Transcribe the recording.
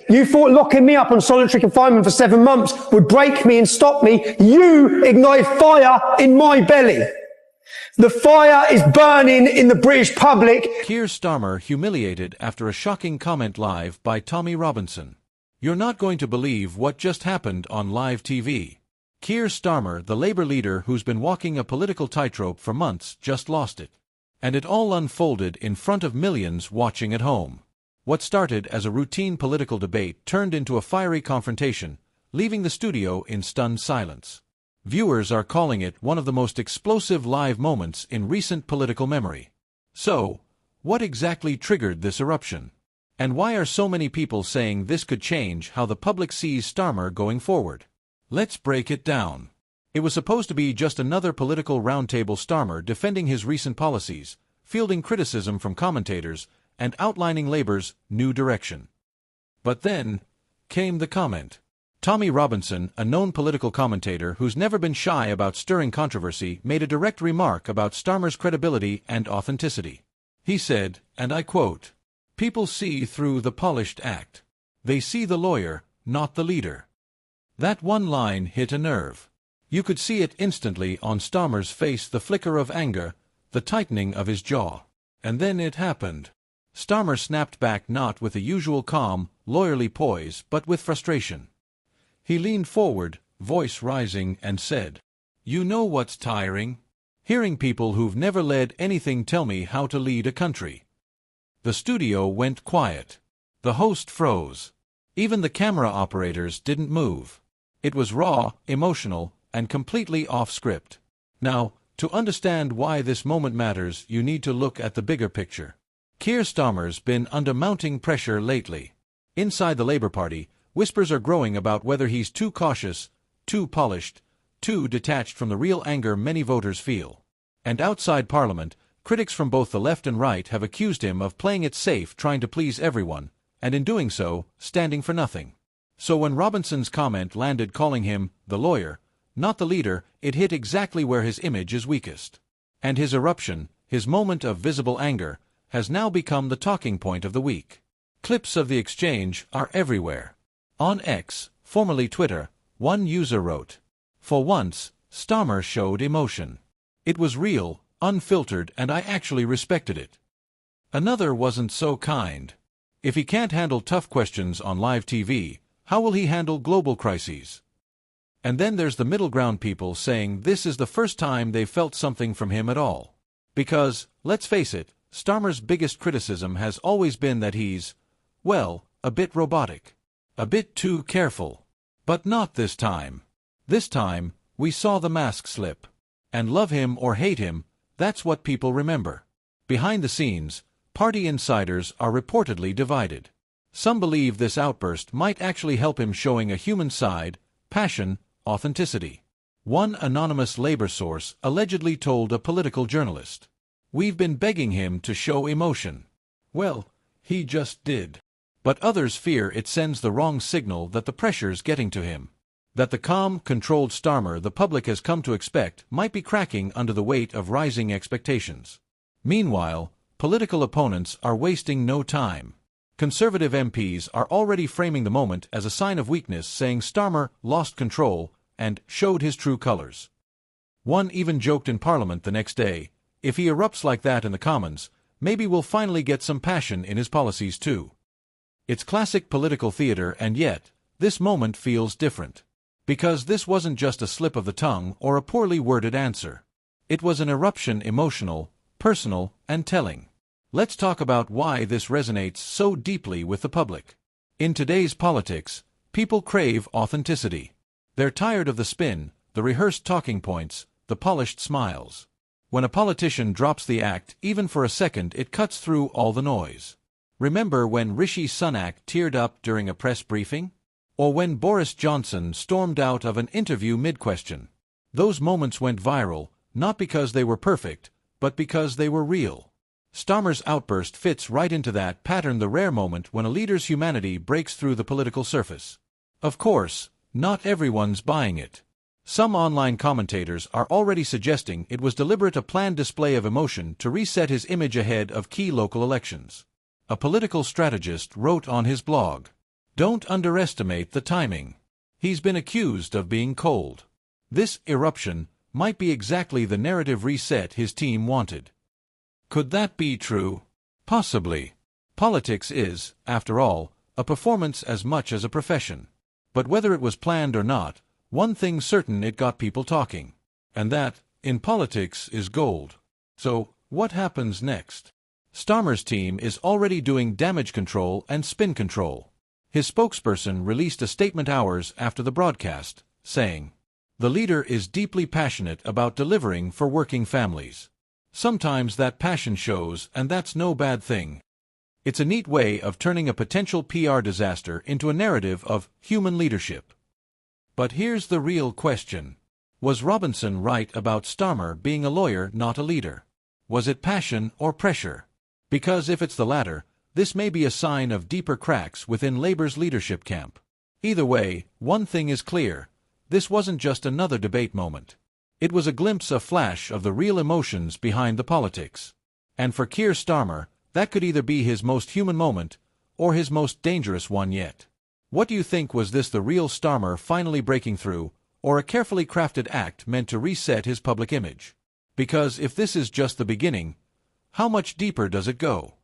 You thought locking me up on solitary confinement for 7 months would break me and stop me. You ignite fire in my belly. The fire is burning in the British public. Keir Starmer humiliated after a shocking comment live by Tommy Robinson. You're not going to believe what just happened on live TV. Keir Starmer, the Labour leader who's been walking a political tightrope for months, just lost it. And it all unfolded in front of millions watching at home. What started as a routine political debate turned into a fiery confrontation, leaving the studio in stunned silence. Viewers are calling it one of the most explosive live moments in recent political memory. So, what exactly triggered this eruption? And why are so many people saying this could change how the public sees Starmer going forward? Let's break it down. It was supposed to be just another political roundtable, Starmer defending his recent policies, fielding criticism from commentators, and outlining Labour's new direction. But then came the comment. Tommy Robinson, a known political commentator who's never been shy about stirring controversy, made a direct remark about Starmer's credibility and authenticity. He said, and I quote, "People see through the polished act. They see the lawyer, not the leader." That one line hit a nerve. You could see it instantly on Starmer's face, the flicker of anger, the tightening of his jaw. And then it happened. Starmer snapped back, not with the usual calm, lawyerly poise, but with frustration. He leaned forward, voice rising, and said, "You know what's tiring? Hearing people who've never led anything tell me how to lead a country." The studio went quiet. The host froze. Even the camera operators didn't move. It was raw, emotional, and completely off script. Now, to understand why this moment matters, you need to look at the bigger picture. Keir Starmer's been under mounting pressure lately. Inside the Labour Party, whispers are growing about whether he's too cautious, too polished, too detached from the real anger many voters feel. And outside Parliament, critics from both the left and right have accused him of playing it safe, trying to please everyone, and in doing so, standing for nothing. So when Robinson's comment landed calling him the lawyer, not the leader, it hit exactly where his image is weakest. And his eruption, his moment of visible anger, has now become the talking point of the week. Clips of the exchange are everywhere. On X, formerly Twitter, one user wrote, "For once, Starmer showed emotion. It was real, unfiltered, and I actually respected it." Another wasn't so kind. If he can't handle tough questions on live TV, how will he handle global crises? And then there's the middle ground, people saying this is the first time they've felt something from him at all. Because, let's face it, Starmer's biggest criticism has always been that he's, well, a bit robotic. A bit too careful. But not this time. This time, we saw the mask slip. And love him or hate him, that's what people remember. Behind the scenes, party insiders are reportedly divided. Some believe this outburst might actually help him, showing a human side, passion, authenticity. One anonymous Labour source allegedly told a political journalist, "We've been begging him to show emotion." Well, he just did. But others fear it sends the wrong signal, that the pressure's getting to him. That the calm, controlled Starmer the public has come to expect might be cracking under the weight of rising expectations. Meanwhile, political opponents are wasting no time. Conservative MPs are already framing the moment as a sign of weakness, saying Starmer lost control and showed his true colors. One even joked in Parliament the next day, if he erupts like that in the Commons, maybe we'll finally get some passion in his policies too. It's classic political theater, and yet, this moment feels different. Because this wasn't just a slip of the tongue or a poorly worded answer. It was an eruption, emotional, personal, and telling. Let's talk about why this resonates so deeply with the public. In today's politics, people crave authenticity. They're tired of the spin, the rehearsed talking points, the polished smiles. When a politician drops the act, even for a second, it cuts through all the noise. Remember when Rishi Sunak teared up during a press briefing? Or when Boris Johnson stormed out of an interview mid-question? Those moments went viral, not because they were perfect, but because they were real. Starmer's outburst fits right into that pattern, the rare moment when a leader's humanity breaks through the political surface. Of course, not everyone's buying it. Some online commentators are already suggesting it was deliberate, a planned display of emotion to reset his image ahead of key local elections. A political strategist wrote on his blog, Don't underestimate the timing. He's been accused of being cold. This eruption might be exactly the narrative reset his team wanted. Could that be true? Possibly. Politics is, after all, a performance as much as a profession. But whether it was planned or not, one thing's certain: it got people talking. And that, in politics, is gold. So, what happens next? Starmer's team is already doing damage control and spin control. His spokesperson released a statement hours after the broadcast, saying, "The leader is deeply passionate about delivering for working families. Sometimes that passion shows, and that's no bad thing." It's a neat way of turning a potential PR disaster into a narrative of human leadership. But here's the real question. Was Robinson right about Starmer being a lawyer, not a leader? Was it passion or pressure? Because if it's the latter, this may be a sign of deeper cracks within Labour's leadership camp. Either way, one thing is clear: this wasn't just another debate moment. It was a glimpse, a flash of the real emotions behind the politics. And for Keir Starmer, that could either be his most human moment, or his most dangerous one yet. What do you think? Was this the real Starmer finally breaking through, or a carefully crafted act meant to reset his public image? Because if this is just the beginning, how much deeper does it go?